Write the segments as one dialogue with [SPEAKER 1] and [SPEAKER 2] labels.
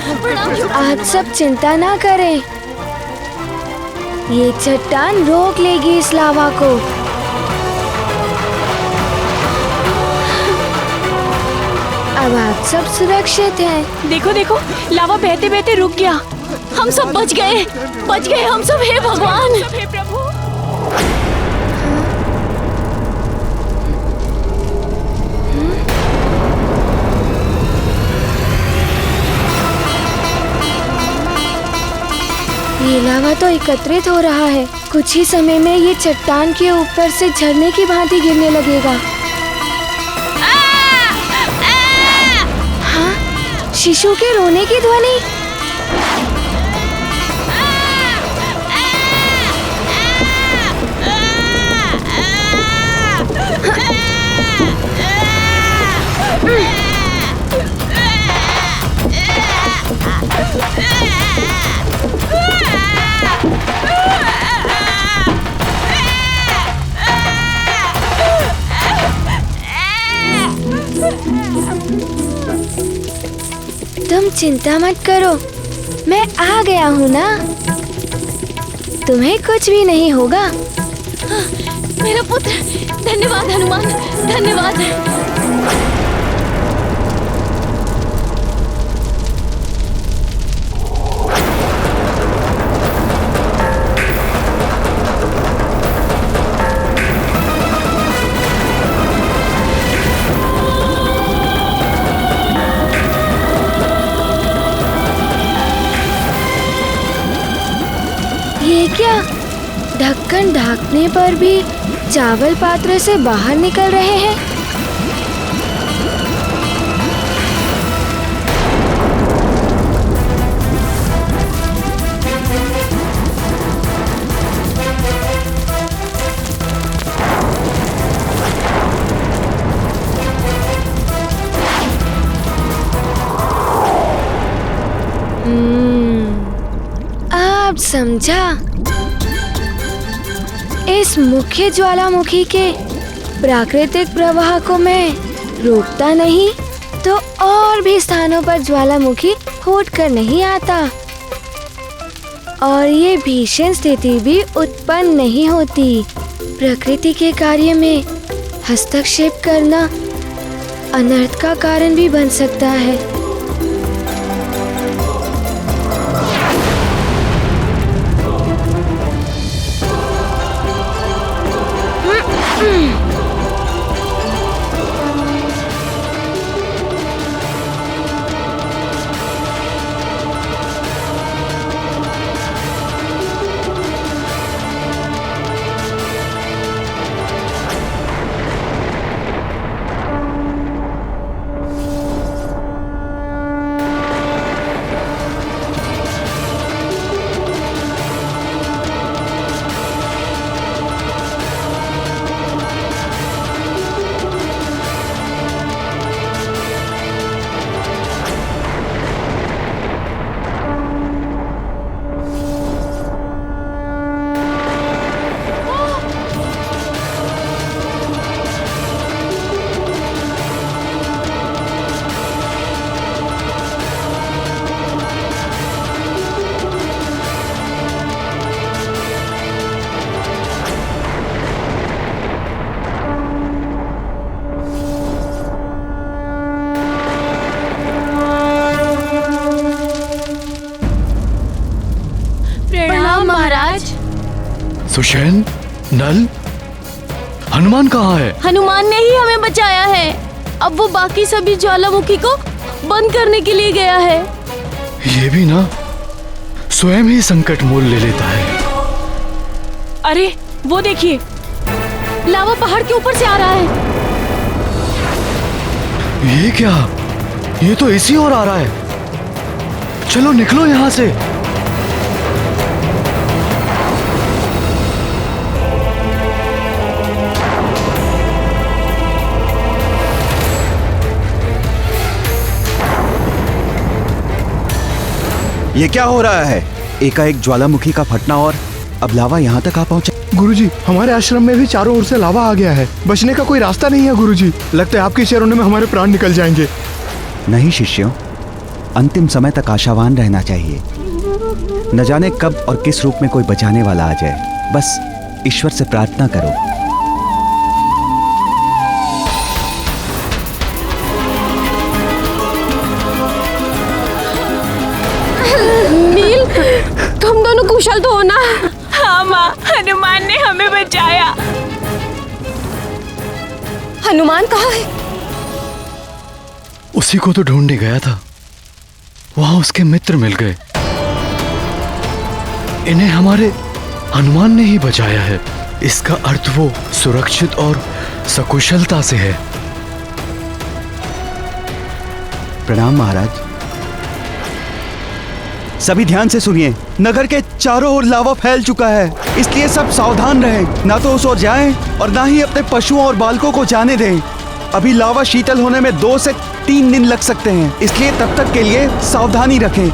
[SPEAKER 1] आप सब चिंता ना करें, ये चट्टान रोक लेगी इस लावा को। अब आप सब सुरक्षित हैं।
[SPEAKER 2] देखो देखो, लावा बहते बहते रुक गया। हम सब बच गए हम सब। हे भगवान, हे प्रभु।
[SPEAKER 1] ये लावा तो एकत्रित हो रहा है। कुछ ही समय में ये चट्टान के ऊपर से झरने की भांति गिरने लगेगा। हाँ, शिशु के रोने की ध्वनि। तुम चिंता मत करो, मैं आ गया हूँ ना। तुम्हें कुछ भी नहीं होगा।
[SPEAKER 2] मेरा पुत्र, धन्यवाद हनुमान, धन्यवाद।
[SPEAKER 1] ये क्या? ढक्कन ढकने पर भी चावल पात्र से बाहर निकल रहे हैं। अब समझा। इस मुख्य ज्वालामुखी के प्राकृतिक प्रवाह को मैं रोकता नहीं तो और भी स्थानों पर ज्वालामुखी फूट कर नहीं आता और ये भीषण स्थिति भी उत्पन्न नहीं होती। प्रकृति के कार्य में हस्तक्षेप करना अनर्थ का कारण भी बन सकता है।
[SPEAKER 3] सुषेण, नल, हनुमान कहाँ है?
[SPEAKER 2] हनुमान ने ही हमें बचाया है। अब वो बाकी सभी ज्वालामुखी को बंद करने के लिए गया है।
[SPEAKER 3] ये भी ना स्वयं ही संकट मोल ले लेता है।
[SPEAKER 2] अरे वो देखिए, लावा पहाड़ के ऊपर से आ रहा है।
[SPEAKER 3] ये क्या? ये तो इसी ओर आ रहा है। चलो निकलो यहाँ से।
[SPEAKER 4] ये क्या हो रहा है? एकाएक ज्वालामुखी का फटना और अब लावा यहाँ तक आ पहुँचा।
[SPEAKER 5] गुरुजी, हमारे आश्रम में भी चारों ओर से लावा आ गया है। बचने का कोई रास्ता नहीं है गुरुजी। लगता है आपके चरणों में हमारे प्राण निकल जाएंगे।
[SPEAKER 4] नहीं शिष्यों, अंतिम समय तक आशावान रहना चाहिए। न जाने कब और किस रूप में कोई बचाने वाला आ जाए। बस ईश्वर से प्रार्थना करो।
[SPEAKER 2] नील, तुम दोनों कुशल तो हो ना? हाँ माँ, हनुमान ने हमें बचाया। हनुमान कहाँ है?
[SPEAKER 3] उसी को तो ढूंढने गया था, वहां उसके मित्र मिल गए। इन्हें हमारे हनुमान ने ही बचाया है। इसका अर्थ वो सुरक्षित और सकुशलता से है।
[SPEAKER 4] प्रणाम महाराज। सभी ध्यान से सुनिए। नगर के चारों ओर लावा फैल चुका है, इसलिए सब सावधान रहें। ना तो उस ओर जाएं और ना ही अपने पशुओं और बालकों को जाने दें। अभी लावा शीतल होने में 2 से 3 दिन लग सकते हैं, इसलिए तब तक के लिए सावधानी रखें।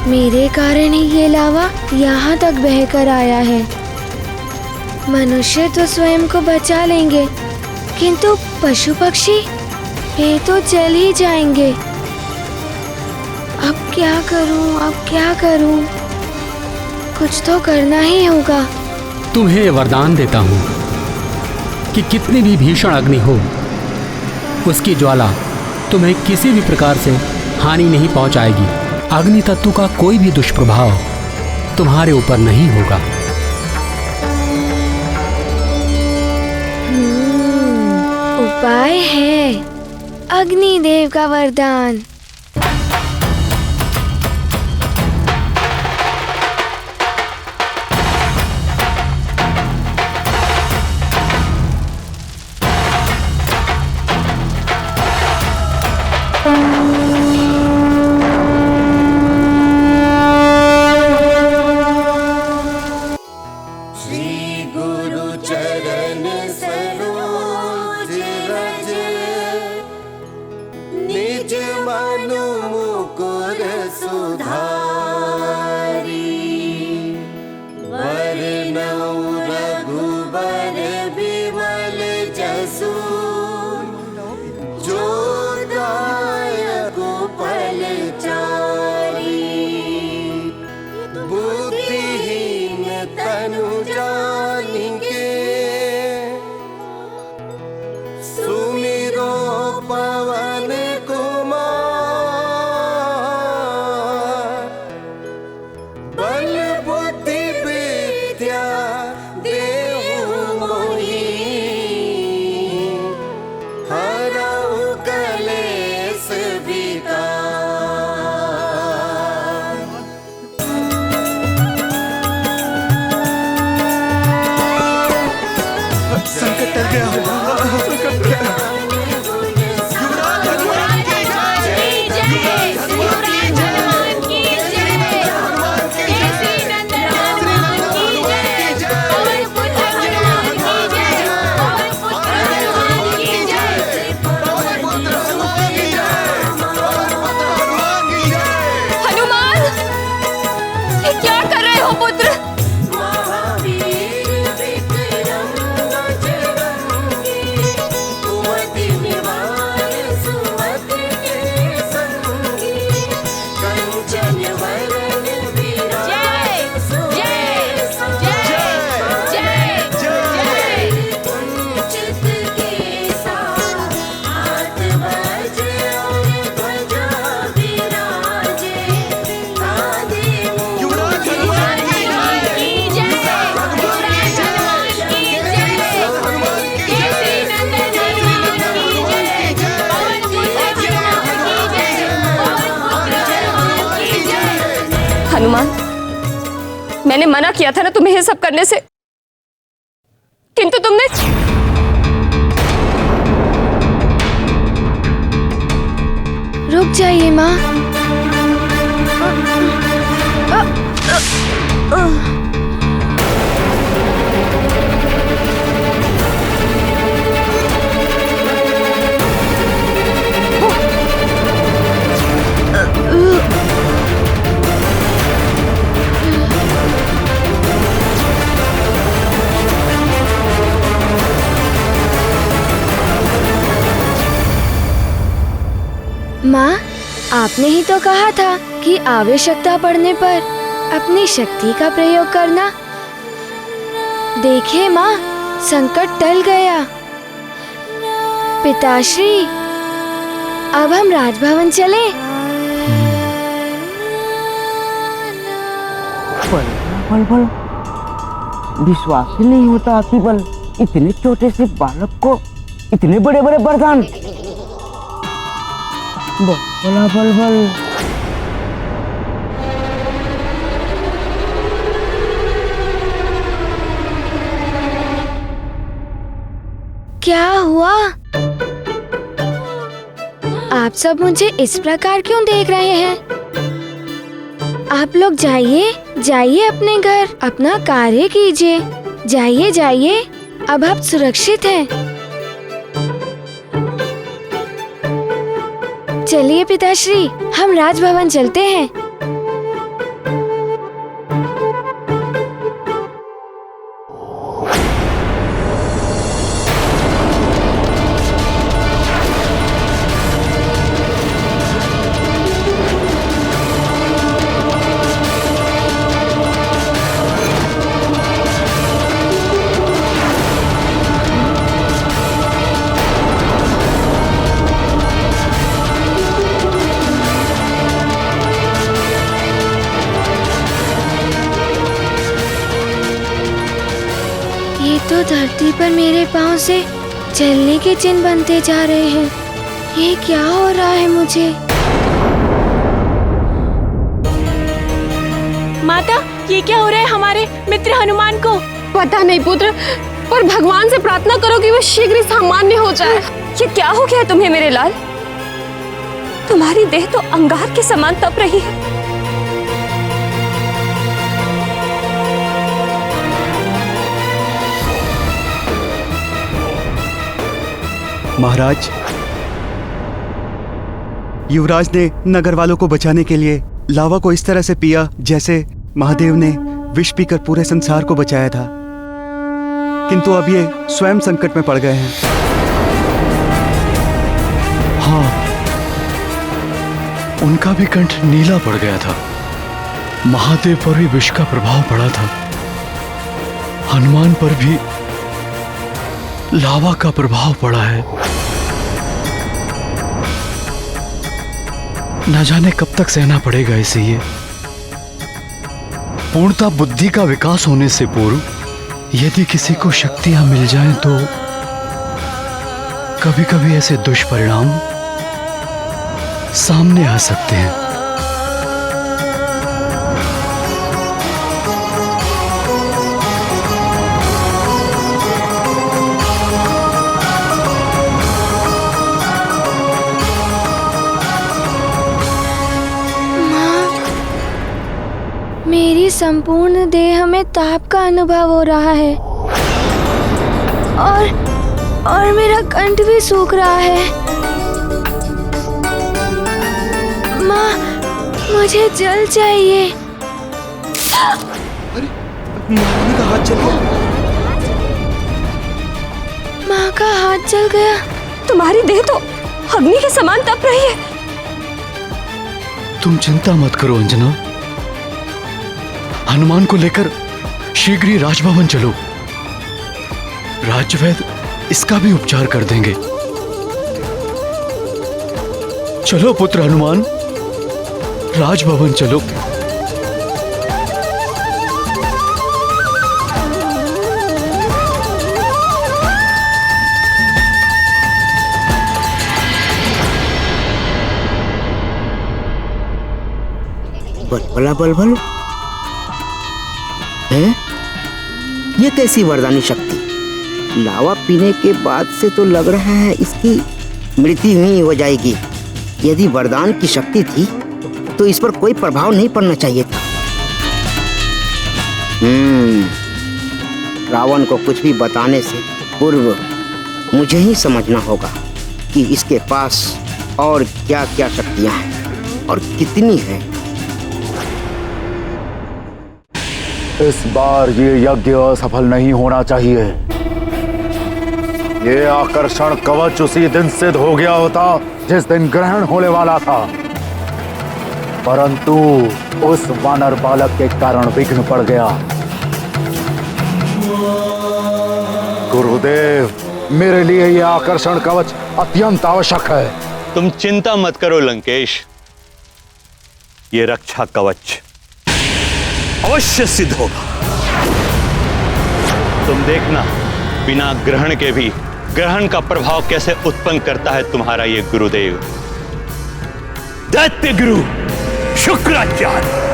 [SPEAKER 1] मेरे कारण ही ये लावा यहाँ तक बहकर आया है। मनुष्य तो स्वयं को बचा लेंगे, किंतु पशु पक्षी वे तो चल ही जाएंगे। अब क्या करूं? कुछ तो करना ही होगा।
[SPEAKER 6] तुम्हें वरदान देता हूँ कि कितनी भी भीषण अग्नि हो, उसकी ज्वाला तुम्हें किसी भी प्रकार से हानि नहीं पहुँचाएगी। अग्नि तत्व का कोई भी दुष्प्रभाव तुम्हारे ऊपर नहीं होगा।
[SPEAKER 1] उपाय है, अग्निदेव का वरदान।
[SPEAKER 2] हनुमान, मैंने मना किया था ना तुम्हें ये सब करने से, किंतु तुमने।
[SPEAKER 1] रुक जाइए माँ। माँ, आपने ही तो कहा था कि आवश्यकता पड़ने पर अपनी शक्ति का प्रयोग करना। देखिए माँ, संकट टल गया। पिताश्री, अब हम राजभवन चलें।
[SPEAKER 7] बल विश्वास ही नहीं होता कि बल इतने छोटे से बालक को इतने बड़े बड़े वरदान। बल
[SPEAKER 1] क्या हुआ? आप सब मुझे इस प्रकार क्यों देख रहे हैं? आप लोग जाइए, जाइए अपने घर, अपना कार्य कीजिए। जाइए जाइए, अब आप सुरक्षित हैं। चलिए पिताश्री, हम राजभवन चलते हैं। तो धरती पर मेरे पाँव से चलने के चिन्ह बनते जा रहे हैं। ये क्या हो रहा है मुझे?
[SPEAKER 2] माता, ये क्या हो रहा है हमारे मित्र हनुमान को? पता नहीं पुत्र, पर भगवान से प्रार्थना करो कि वो शीघ्र सामान्य हो जाए। ये क्या हो गया तुम्हें मेरे लाल? तुम्हारी देह तो अंगार के समान तप रही है।
[SPEAKER 4] महाराज, युवराज ने नगर वालों को बचाने के लिए लावा को इस तरह से पिया जैसे महादेव ने विष पीकर पूरे संसार को बचाया था, किंतु अब ये स्वयं संकट में पड़ गए हैं।
[SPEAKER 3] हाँ, उनका भी कंठ नीला पड़ गया था। महादेव पर भी विष का प्रभाव पड़ा था। हनुमान पर भी लावा का प्रभाव पड़ा है। न जाने कब तक सहना पड़ेगा इसे। ये पूर्णता बुद्धि का विकास होने से पूर्व यदि किसी को शक्तियां मिल जाएं तो कभी कभी ऐसे दुष्परिणाम सामने आ सकते हैं।
[SPEAKER 1] मेरी संपूर्ण देह में ताप का अनुभव हो रहा है और मेरा कंठ भी सूख रहा है। माँ, मुझे जल चाहिए।
[SPEAKER 4] अरे, महारानी का हाथ जल गया।
[SPEAKER 1] माँ का हाथ जल गया।
[SPEAKER 2] तुम्हारी देह तो अग्नि के समान तप रही है।
[SPEAKER 3] तुम चिंता मत करो अंजना, हनुमान को लेकर शीघ्र ही राजभवन चलो। राजवैद्य इसका भी उपचार कर देंगे। चलो पुत्र हनुमान, राजभवन चलो।
[SPEAKER 7] बल है? ये कैसी वरदानी शक्ति? लावा पीने के बाद से तो लग रहा है इसकी मृत्यु ही हो जाएगी। यदि वरदान की शक्ति थी तो इस पर कोई प्रभाव नहीं पड़ना चाहिए था। रावण को कुछ भी बताने से पूर्व मुझे ही समझना होगा कि इसके पास और क्या क्या शक्तियां हैं और कितनी हैं।
[SPEAKER 8] इस बार ये यज्ञ सफल नहीं होना चाहिए। ये आकर्षण कवच उसी दिन सिद्ध हो गया होता जिस दिन ग्रहण होने वाला था, परंतु उस वानर बालक के कारण विघ्न पड़ गया। गुरुदेव, मेरे लिए यह आकर्षण कवच अत्यंत आवश्यक है।
[SPEAKER 9] तुम चिंता मत करो लंकेश, ये रक्षा कवच अवश्य सिद्ध होगा। तुम देखना, बिना ग्रहण के भी ग्रहण का प्रभाव कैसे उत्पन्न करता है तुम्हारा ये गुरुदेव, दैत्य गुरु शुक्राचार्य।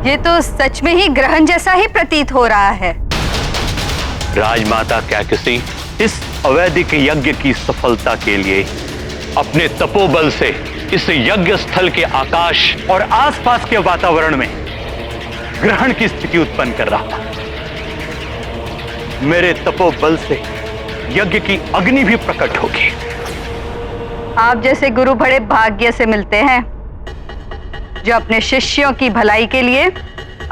[SPEAKER 10] ये तो सच में ही ग्रहण जैसा ही प्रतीत हो रहा है।
[SPEAKER 9] राजमाता क्या किसी इस अवैधिक यज्ञ की सफलता के लिए अपने तपोबल से इस यज्ञ स्थल के आकाश और आसपास के वातावरण में ग्रहण की स्थिति उत्पन्न कर रहा था। मेरे तपोबल से यज्ञ की अग्नि भी प्रकट होगी।
[SPEAKER 10] आप जैसे गुरु बड़े भाग्य से मिलते हैं जो अपने शिष्यों की भलाई के लिए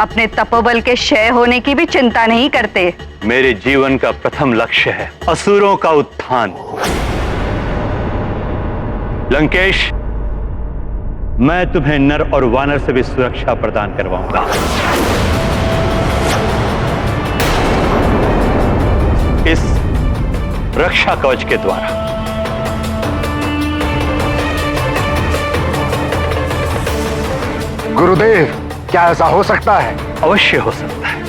[SPEAKER 10] अपने तपोबल के क्षय होने की भी चिंता नहीं करते।
[SPEAKER 9] मेरे जीवन का प्रथम लक्ष्य है असुरों का उत्थान। लंकेश, मैं तुम्हें नर और वानर से भी सुरक्षा प्रदान करवाऊंगा। इस रक्षा कवच के द्वारा।
[SPEAKER 8] गुरुदेव, क्या ऐसा हो सकता है?
[SPEAKER 9] अवश्य हो सकता है।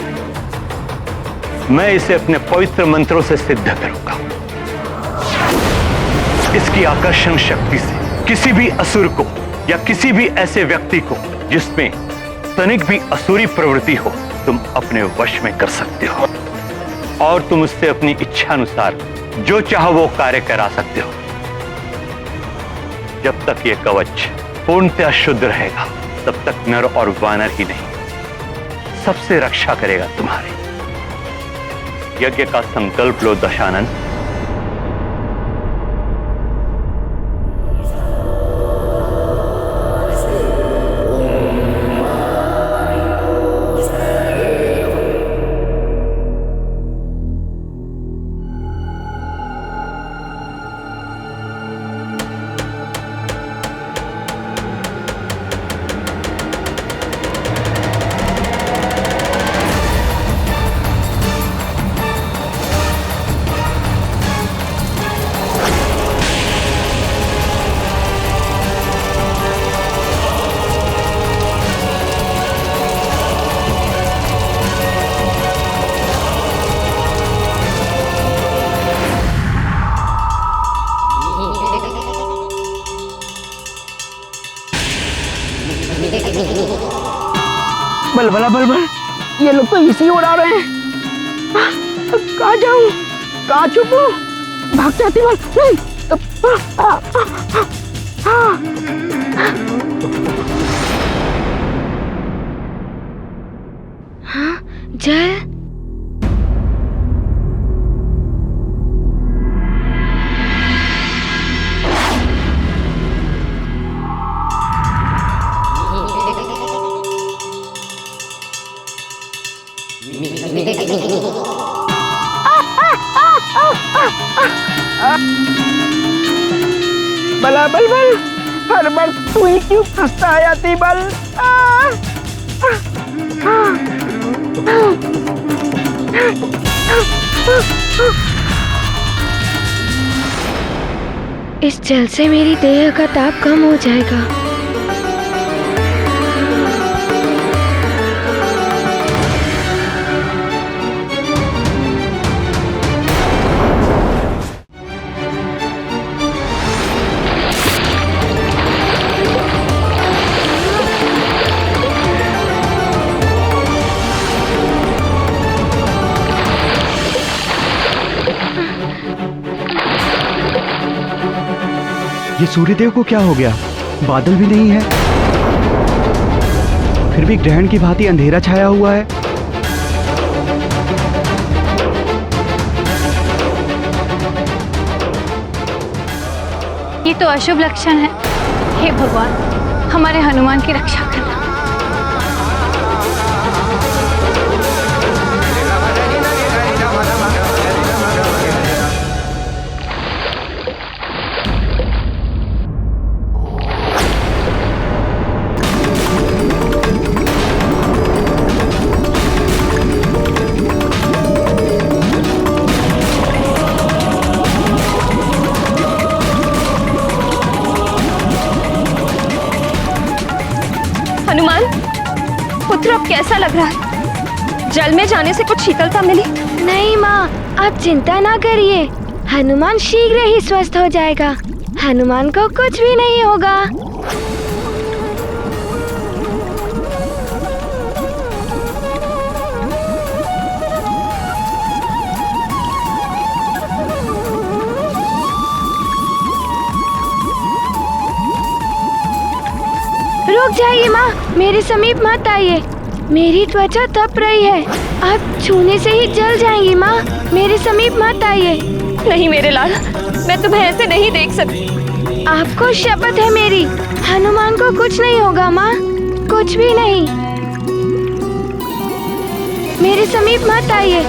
[SPEAKER 9] मैं इसे अपने पवित्र मंत्रों से सिद्ध करूंगा। इसकी आकर्षण शक्ति से किसी भी असुर को या किसी भी ऐसे व्यक्ति को जिसमें तनिक भी असुरी प्रवृत्ति हो, तुम अपने वश में कर सकते हो और तुम उससे अपनी इच्छा अनुसार जो चाहो वो कार्य करा सकते हो। जब तक ये कवच पूर्णतः शुद्ध रहेगा तब तक नर और वानर ही नहीं, सबसे रक्षा करेगा तुम्हारी। यज्ञ का संकल्प लो दशानन।
[SPEAKER 7] बल भला बल भल, ये लोग तो इसी उड़ा रहे हैं। कहाँ जाऊं, कहाँ छुपूं? भागते आती बल नहीं।
[SPEAKER 1] हाँ, जल।
[SPEAKER 7] बला बल बल, हर बार तू ही क्यों फंसता है आती बल?
[SPEAKER 1] इस जल से मेरी देह का ताप कम हो जाएगा।
[SPEAKER 4] सूर्यदेव को क्या हो गया? बादल भी नहीं है, फिर भी ग्रहण की भांति अंधेरा छाया हुआ है।
[SPEAKER 2] ये तो अशुभ लक्षण है। हे भगवान, हमारे हनुमान की रक्षा करना। हनुमान पुत्र, अब कैसा लग रहा है? जल में जाने से कुछ शीतलता मिली?
[SPEAKER 1] नहीं माँ, आप चिंता ना करिए, हनुमान शीघ्र ही स्वस्थ हो जाएगा। हनुमान को कुछ भी नहीं होगा। रुक जाइए माँ, मेरे समीप मत आइए। मेरी त्वचा तप रही है, आप छूने से ही जल जाएंगी माँ। मेरे समीप मत आइए।
[SPEAKER 2] नहीं मेरे लाल, मैं तुम्हें ऐसे नहीं देख सकती।
[SPEAKER 1] आपको शपथ है मेरी, हनुमान को कुछ नहीं होगा माँ, कुछ भी नहीं। मेरे समीप मत आइए।